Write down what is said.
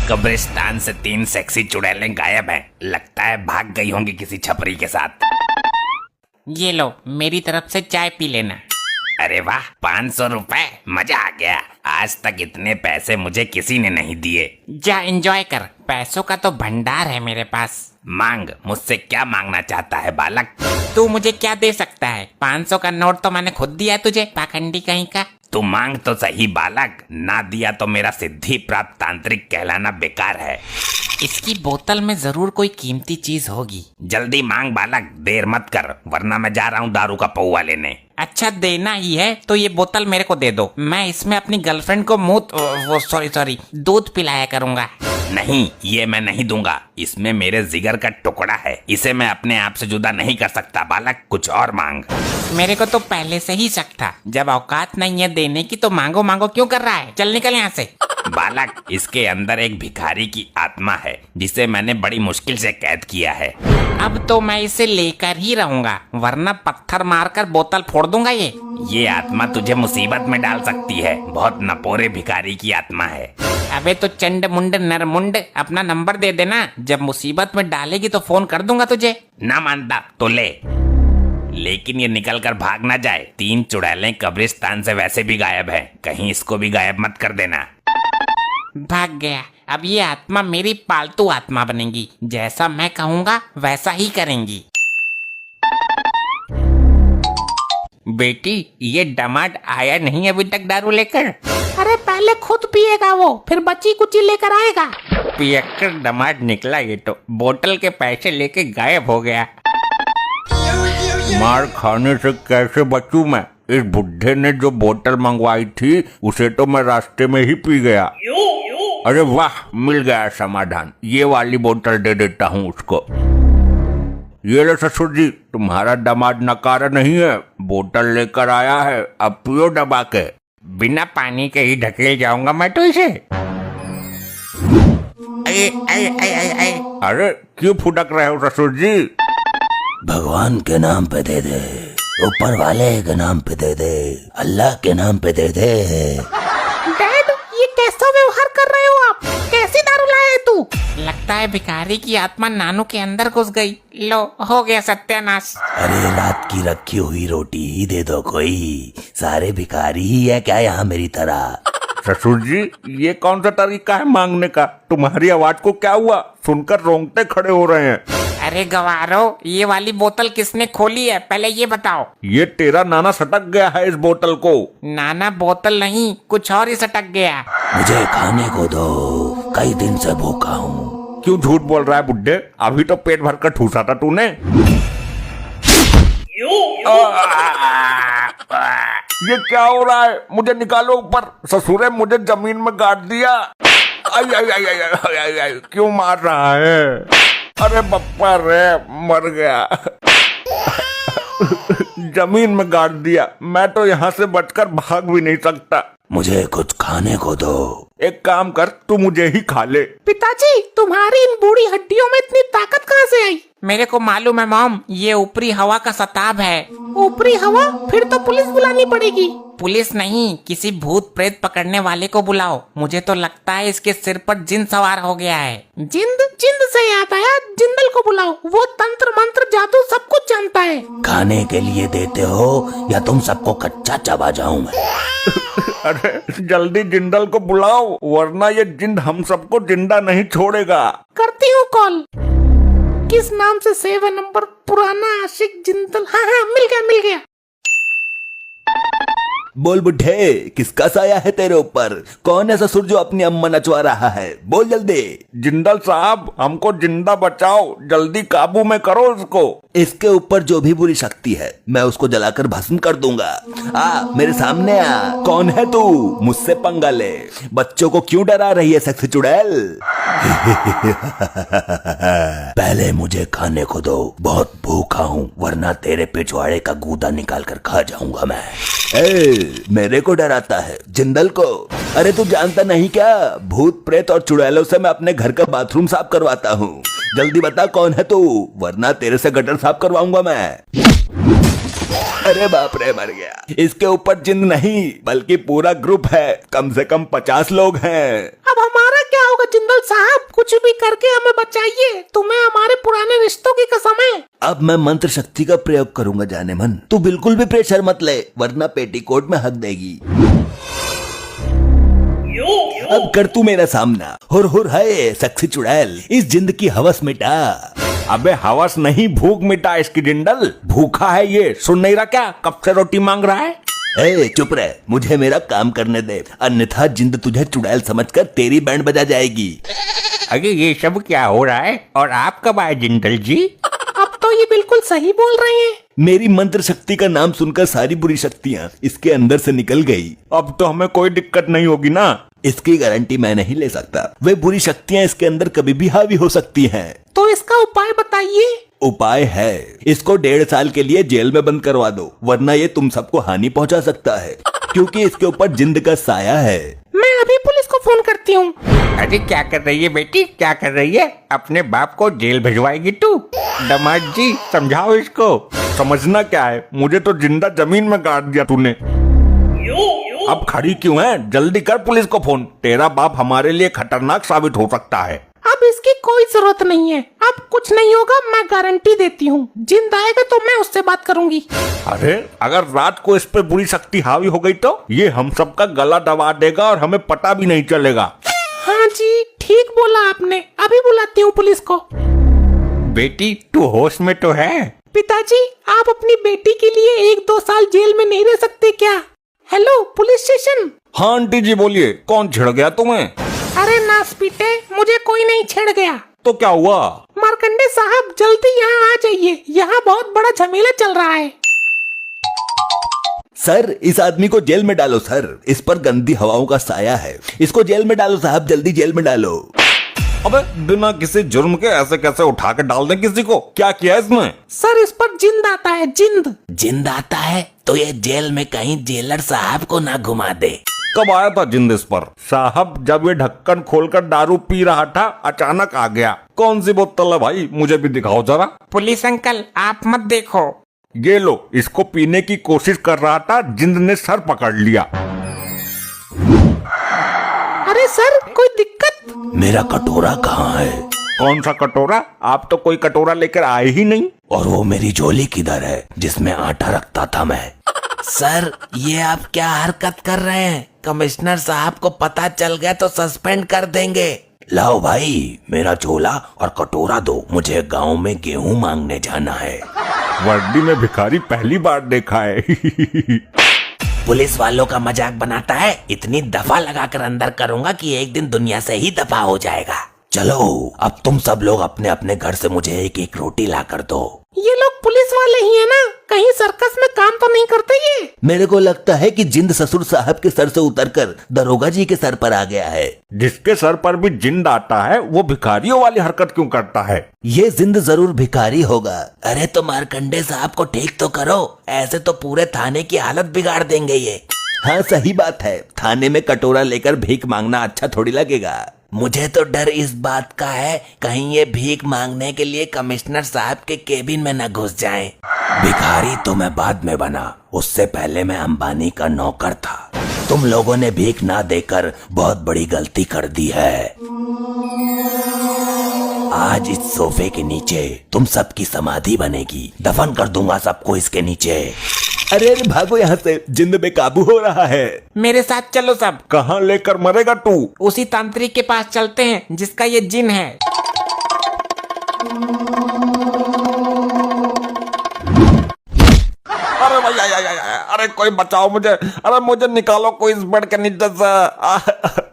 कब्रिस्तान से 3 सेक्सी चुड़ैलें गायब हैं। लगता है भाग गई होंगी किसी छपरी के साथ। ये लो, मेरी तरफ से चाय पी लेना। अरे वाह, 500 रुपए, मजा आ गया। आज तक इतने पैसे मुझे किसी ने नहीं दिए। जा एंजॉय कर, पैसों का तो भंडार है मेरे पास। मांग, मुझसे क्या मांगना चाहता है बालक? तू मुझे क्या दे सकता है? 500 का नोट तो मैंने खुद दिया तुझे, पाखंडी कहीं का। तू मांग तो सही बालक, ना दिया तो मेरा सिद्धि प्राप्त तांत्रिक कहलाना बेकार है। इसकी बोतल में जरूर कोई कीमती चीज होगी। जल्दी मांग बालक, देर मत कर, वरना मैं जा रहा हूँ दारू का पौवा लेने। अच्छा, देना ही है तो ये बोतल मेरे को दे दो। मैं इसमें अपनी गर्लफ्रेंड को सॉरी दूध पिलाया करूंगा। नहीं, ये मैं नहीं दूंगा। इसमें मेरे जिगर का टुकड़ा है, इसे मैं अपने आप से जुदा नहीं कर सकता बालक। कुछ और मांग। मेरे को तो पहले से ही शक था, जब औकात नहीं है देने की तो मांगो मांगो क्यों कर रहा है? चल निकल यहाँ से। बालक, इसके अंदर एक भिखारी की आत्मा है जिसे मैंने बड़ी मुश्किल से कैद किया है। अब तो मैं इसे लेकर ही रहूंगा, वरना पत्थर मारकर बोतल फोड़ दूंगा। ये आत्मा तुझे मुसीबत में डाल सकती है। बहुत नपोरे भिखारी की आत्मा है। अबे तो चंड मुंड नरमुंड, अपना नंबर दे देना, जब मुसीबत में डालेगी तो फोन कर दूंगा तुझे। ना मानता तो ले, लेकिन ये निकल कर भाग ना जाए। 3 चुड़ैलें कब्रिस्तान से वैसे भी गायब हैं, कहीं इसको भी गायब मत कर देना। भाग गया। अब ये आत्मा मेरी पालतू आत्मा बनेगी, जैसा मैं कहूँगा वैसा ही करेंगी। बेटी, ये दामाद आया नहीं अभी तक दारू लेकर? अरे पहले खुद पिएगा वो, फिर बची कुची लेकर आएगा। पियक्कर दामाद निकला ये तो, बोतल के पैसे लेके गायब हो गया। मार खाने से कैसे बचूं मैं? इस बुढ़े ने जो बोतल मंगवाई थी उसे तो मैं रास्ते में ही पी गया। अरे वाह, मिल गया समाधान। ये वाली बोतल दे देता हूँ उसको। ये लो ससुर जी, तुम्हारा दामाद नकारा नहीं है, बोतल लेकर आया है, अब पियो दबा के। बिना पानी के ही ढकेल जाऊंगा मैं तो इसे। अरे क्यों फुटक रहे हो ससुर जी? भगवान के नाम पे दे दे, ऊपर वाले के नाम पे दे दे, अल्लाह के नाम पे दे दे। डैड, ये कैसा व्यवहार कर रहे हो आप? कैसी दारू लाए तू? लगता है भिखारी की आत्मा नानू के अंदर घुस गई। लो, हो गया सत्यानाश। अरे रात की रखी हुई रोटी ही दे दो कोई। सारे भिखारी ही है क्या यहाँ मेरी तरह? ससुर जी, ये कौन सा तरीका है मांगने का? तुम्हारी आवाज को क्या हुआ? सुनकर रोंगटे खड़े हो रहे हैं। अरे गवारो, ये वाली बोतल किसने खोली है, पहले ये बताओ। ये तेरा नाना सटक गया है इस बोतल को। नाना बोतल नहीं, कुछ और ही सटक गया। मुझे खाने को दो, कई दिन से भूखा हूँ। क्यों झूठ बोल रहा है बुड्ढे? अभी तो पेट भर कर ठूसा था तूने। ये क्या हो रहा है? मुझे निकालो ऊपर। ससुरे मुझे जमीन में गाड़ दिया। आई आई आई आई आई आई आई, क्यों मार रहा है? अरे बप्पा रे, मर गया। जमीन में गाड़ दिया। मैं तो यहाँ से बचकर भाग भी नहीं सकता। मुझे कुछ खाने को दो। एक काम कर, तू मुझे ही खा ले। पिताजी, तुम्हारी इन बूढ़ी हड्डियों में इतनी ताकत कहाँ से आई? मेरे को मालूम है मॉम, ये ऊपरी हवा का सताब है। ऊपरी हवा? फिर तो पुलिस बुलानी पड़ेगी। पुलिस नहीं, किसी भूत प्रेत पकड़ने वाले को बुलाओ। मुझे तो लगता है इसके सिर पर जिन सवार हो गया है। जिंद? जिंद से याद आया, जिंदल को बुलाओ, वो तंत्र मंत्र जादू सब कुछ जानता है। खाने के लिए देते हो या तुम सबको कच्चा चबा जाऊं मैं? अरे जल्दी जिंदल को बुलाओ, वरना ये जिंद हम सबको जिंदा नहीं छोड़ेगा। करती हूँ कॉल। किस नाम से सेव है नंबर? पुराना आशिक जिंदल। हाँ हाँ, मिल गया मिल गया। बोल बुढ़े, किसका साया है तेरे ऊपर? कौन है ससुर जो अपनी अम्मा नचवा रहा है? बोल जल्दी। जिंदल साहब, हमको जिंदा बचाओ, जल्दी काबू में करो इसको। इसके ऊपर जो भी बुरी शक्ति है मैं उसको जलाकर भस्म कर दूंगा। मेरे सामने आ। कौन है तू? मुझसे पंगा ले। बच्चों को क्यों डरा रही है सेक्सी चुड़ैल? पहले मुझे खाने को दो, बहुत भूखा हूँ, वरना तेरे पिछवाड़े का गूदा निकाल कर खा जाऊंगा मैं। मेरे को डराता है? जिंदल को? अरे तू जानता नहीं क्या? भूत प्रेत और चुड़ैलों से मैं अपने घर का बाथरूम साफ करवाता हूँ। जल्दी बता कौन है तू, वरना तेरे से गटर साफ करवाऊंगा मैं। अरे बाप रे, मर गया। इसके ऊपर जिन नहीं बल्कि पूरा ग्रुप है, कम से कम 50 लोग हैं। अब हमारा क्या होगा जिंदल साहब? कुछ भी करके हमें बचाइए, तुम्हें हमारे पुराने रिश्तों की कसम है। अब मैं मंत्र शक्ति का प्रयोग करूंगा जाने मन। तू बिल्कुल भी प्रेशर मत ले, वरना पेटीकोट में हक देगी। अब कर तू मेरा सामना। हुर हुर है सक्सी चुड़ैल, इस जिंद की हवस मिटा। अबे हवस नहीं, भूख मिटा इसकी जिंदल। भूखा है ये, सुन नहीं रहा क्या? कब से रोटी मांग रहा है? ए चुप रह, मुझे मेरा काम करने दे, अन्यथा जिंद तुझे चुड़ैल समझकर तेरी बैंड बजा जाएगी। अरे ये सब क्या हो रहा है? और आप कब आए जिंदल जी? अब तो ये बिल्कुल सही बोल रहे हैं। मेरी मंत्र शक्ति का नाम सुनकर सारी बुरी शक्तियाँ इसके अंदर से निकल गई। अब तो हमें कोई दिक्कत नहीं होगी ना? इसकी गारंटी मैं नहीं ले सकता। वे बुरी शक्तियाँ इसके अंदर कभी भी हावी हो सकती हैं। तो इसका उपाय बताइए। उपाय है, इसको 1.5 साल के लिए जेल में बंद करवा दो, वरना ये तुम सबको हानि पहुंचा सकता है, क्योंकि इसके ऊपर जिंद का साया है। मैं अभी पुलिस को फोन करती हूँ। अरे क्या कर रही है बेटी, क्या कर रही है? अपने बाप को जेल भिजवाएगी तू? दामाद जी समझाओ इसको। समझना क्या है, मुझे तो जिंदा जमीन में गाड़ दिया तूने। अब खड़ी क्यों है? जल्दी कर पुलिस को फोन। तेरा बाप हमारे लिए खतरनाक साबित हो सकता है। अब इसकी कोई जरूरत नहीं है, अब कुछ नहीं होगा, मैं गारंटी देती हूँ। जिंद आएगा तो मैं उससे बात करूंगी। अरे अगर रात को इस पे बुरी शक्ति हावी हो गई तो ये हम सबका गला दबा देगा और हमें पता भी नहीं चलेगा। हाँ जी ठीक बोला आपने, अभी बुलाती हूँ पुलिस को। बेटी तू होश में तो है? पिताजी आप अपनी बेटी के लिए 1-2 साल जेल में नहीं रह सकते क्या? Hello police station. हाँ आंटी जी बोलिए, कौन छिड़ गया तुम्हें? अरे नास पीटे, मुझे कोई नहीं छेड़ गया। तो क्या हुआ? मार्कंडे साहब जल्दी यहाँ आ जाइए, यहाँ बहुत बड़ा झमेला चल रहा है। सर इस आदमी को जेल में डालो सर, इस पर गंदी हवाओं का साया है। इसको जेल में डालो साहब, जल्दी जेल में डालो। अबे बिना किसी जुर्म के ऐसे कैसे उठा के डाल दे किसी को? क्या किया इसने? सर इस पर जिंद आता है, जिंद। जिंद आता है तो ये जेल में कहीं जेलर साहब को ना घुमा दे। कब आया था जिंद इस पर? साहब जब ये ढक्कन खोलकर दारू पी रहा था अचानक आ गया। कौन सी बोतल है भाई, मुझे भी दिखाओ जरा। पुलिस अंकल आप मत देखो। ये लो, इसको पीने की कोशिश कर रहा था, जिंद ने सर पकड़ लिया। अरे सर कोई दिक्कत? मेरा कटोरा कहाँ है? कौन सा कटोरा? आप तो कोई कटोरा लेकर आए ही नहीं। और वो मेरी झोली किधर है जिसमें आटा रखता था मैं? सर ये आप क्या हरकत कर रहे हैं? कमिश्नर साहब को पता चल गया तो सस्पेंड कर देंगे। लाओ भाई मेरा झोला और कटोरा दो, मुझे गांव में गेहूं मांगने जाना है। वर्दी में भिखारी पहली बार देखा है। पुलिस वालों का मजाक बनाता है, इतनी दफा लगाकर अंदर करूंगा कि एक दिन दुनिया से ही दफा हो जाएगा। चलो अब तुम सब लोग अपने अपने घर से मुझे एक एक रोटी ला कर दो। ये लोग पुलिस वाले ही है ना? कहीं सर्कस में काम तो नहीं करते ये? मेरे को लगता है कि जिंद ससुर साहब के सर से उतरकर दरोगा जी के सर पर आ गया है। जिसके सर पर भी जिंद आता है वो भिखारियों वाली हरकत क्यों करता है? ये जिंद जरूर भिखारी होगा। अरे तो मार्कंडे साहब को ठीक तो करो, ऐसे तो पूरे थाने की हालत बिगाड़ देंगे ये। हाँ सही बात है, थाने में कटोरा लेकर भीख मांगना अच्छा थोड़ी लगेगा। मुझे तो डर इस बात का है कहीं ये भीख मांगने के लिए कमिश्नर साहब के केबिन में न घुस जाएं। भिखारी तो मैं बाद में बना, उससे पहले मैं अंबानी का नौकर था। तुम लोगों ने भीख ना देकर बहुत बड़ी गलती कर दी है। आज इस सोफे के नीचे तुम सबकी समाधि बनेगी, दफन कर दूंगा सबको इसके नीचे। अरे अरे भागो यहाँ से, जिंद बेकाबू हो रहा है। मेरे साथ चलो सब। कहाँ लेकर मरेगा तू? उसी तांत्रिक के पास चलते हैं जिसका ये जिन है। अरे भैया, अरे कोई बचाओ मुझे, अरे मुझे निकालो कोई इस बेड के नीचे से।